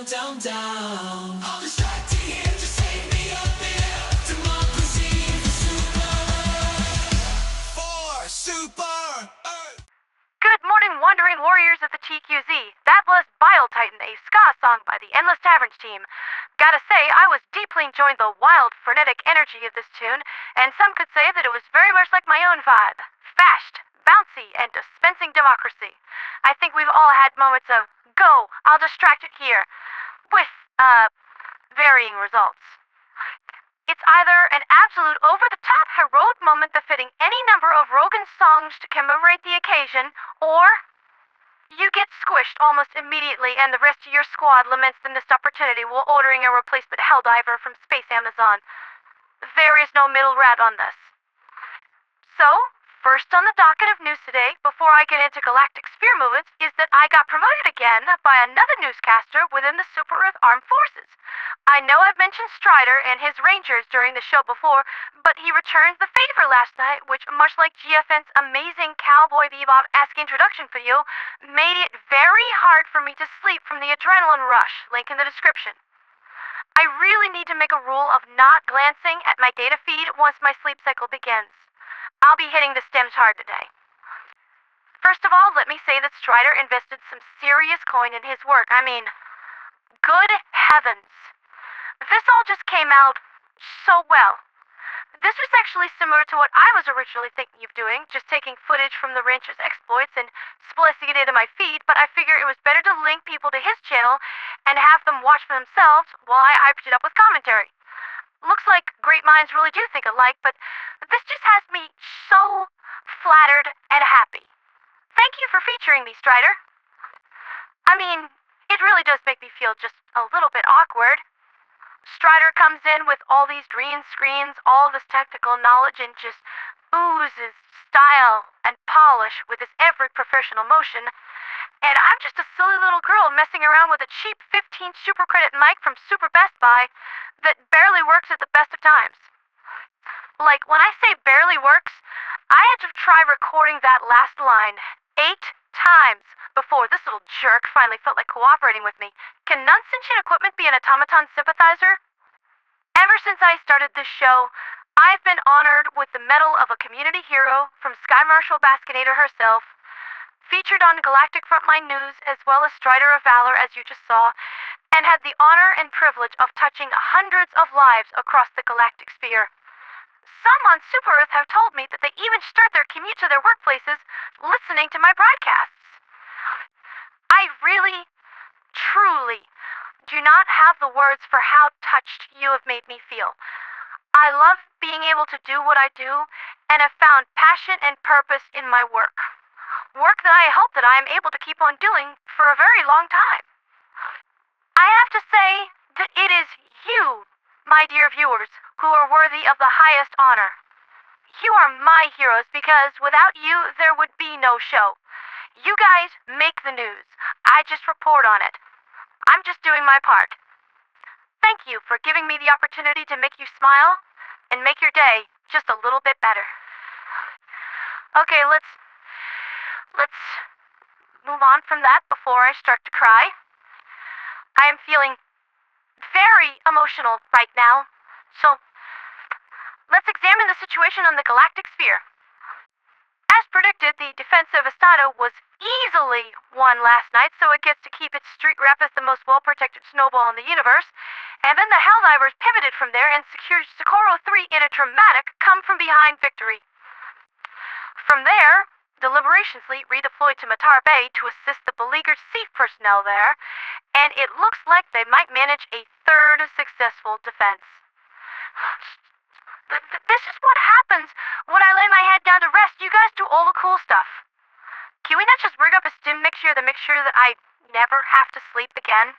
down. I'll distract you here to save me up here. Democracy for super. Good morning, wandering warriors of the TQZ. That was Bile Titan, a ska song by the Endless Taverns team. Gotta say, I was deeply enjoying the wild, frenetic energy of this tune, and some could say that it was very much like my own vibe. Fast, bouncy, and dispensing democracy. I think we've all had moments of, go, I'll distract it here, with, varying results. It's either an absolute over-the-top heroic moment befitting any number of Rogan songs to commemorate the occasion, or you get squished almost immediately and the rest of your squad laments the missed opportunity while ordering a replacement Helldiver from Space Amazon. There is no middle route on this. So, first on the docket of news today, before I get into galactic sphere movements, is that I got promoted again by another newscaster within the Super Earth Armed Forces. I know I've mentioned Strider and his Rangers during the show before, but he returned the favor last night, which, much like GFN's amazing Cowboy Bebop-esque introduction for you, made it very hard for me to sleep from the adrenaline rush, link in the description. I really need to make a rule of not glancing at my data feed once my sleep cycle begins. I'll be hitting the stems hard today. First of all, let me say that Strider invested some serious coin in his work. I mean, good heavens. This all just came out so well. This was actually similar to what I was originally thinking of doing, just taking footage from the Rancher's exploits and splicing it into my feed, but I figure it was better to link people to his channel and have them watch for themselves while I hyped it up with commentary. Looks like great minds really do think alike, but this just has me so flattered and happy. Thank you for featuring me, Strider. I mean, it really does make me feel just a little bit awkward. Strider comes in with all these green screens, all this technical knowledge, and just oozes style and polish with his every professional motion. And I'm just a silly little girl messing around with a cheap 15 super credit mic from Super Best Buy that barely works at the best of times. Like, when I say barely works, I had to try recording that last line 8 times before this little jerk finally felt like cooperating with me. Can non-sentient equipment be an automaton sympathizer? Ever since I started this show, I've been honored with the Medal of a Community Hero from Sky Marshal Baskinator herself, featured on Galactic Frontline News as well as Strider of Valor, as you just saw, and had the honor and privilege of touching hundreds of lives across the galactic sphere. Some on Super Earth have told me that they even start their commute to their workplaces listening to my broadcasts. I really, truly do not have the words for how touched you have made me feel. I love being able to do what I do and have found passion and purpose in my work. Work that I hope that I am able to keep on doing for a very long time. I have to say that it is you, my dear viewers, who are worthy of the highest honor. You are my heroes because without you, there would be no show. You guys make the news. I just report on it. I'm just doing my part. Thank you for giving me the opportunity to make you smile and make your day just a little bit better. Okay, let's move on from that before I start to cry. I am feeling very emotional right now, so let's examine the situation on the galactic sphere. As predicted, the defensive Estado was easily won last night, so it gets to keep its street rep as the most well-protected snowball in the universe, and then the Helldivers pivoted from there and secured Socorro 3 in a dramatic come-from-behind victory. From there, the Liberation Fleet redeployed to Matar Bay to assist the beleaguered SEAF personnel there, and it looks like they might manage a third successful defense. This is what happens when I lay my head down to rest. You guys do all the cool stuff. Can we not just rig up a stim mixture to make sure that I never have to sleep again?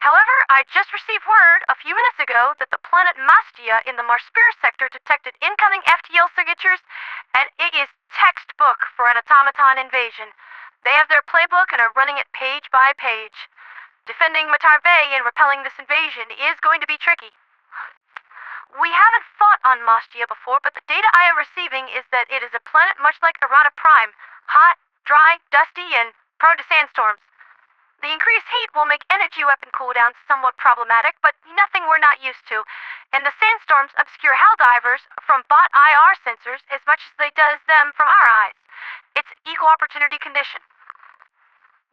However, I just received word a few minutes ago that the planet Mastia in the Marspir sector detected incoming FTL signatures, and it is textbook for an automaton invasion. They have their playbook and are running it page by page. Defending Matar Bay and repelling this invasion is going to be tricky. We haven't fought on Mastia before, but the data I am receiving is that it is a planet much like Errata Prime. Hot, dry, dusty, and prone to sandstorms. The increased heat will make energy weapon cooldowns somewhat problematic, but nothing we're not used to. And the sandstorms obscure Helldivers from bot IR sensors as much as they does them from our eyes. It's equal opportunity condition.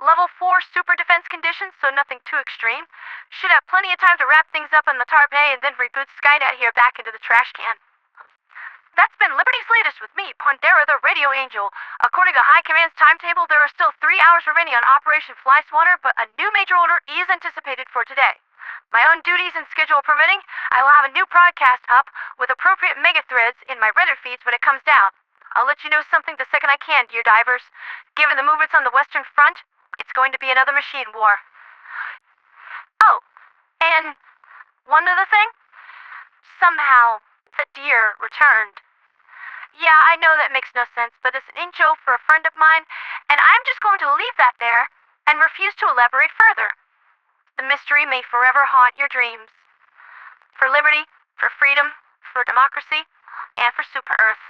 Level 4 super defense conditions, so nothing too extreme. Should have plenty of time to wrap things up on Matar Bay and then reboot Skynet here back into the trash can. That's been Liberty's latest with me, Pondera the Radio Angel. According to High Command's timetable, there are still 3 hours remaining on Operation Fly Swatter, but a new major order is anticipated for today. My own duties and schedule permitting, I will have a new broadcast up with appropriate mega threads in my Reddit feeds when it comes down. I'll let you know something the second I can, dear divers. Given the movements on the Western Front, it's going to be another machine war. Oh, and one other thing. Somehow, the deer returned. Yeah, I know that makes no sense, but it's an in-joke for a friend of mine, and I'm just going to leave that there and refuse to elaborate further. The mystery may forever haunt your dreams. For liberty, for freedom, for democracy, and for Super Earth.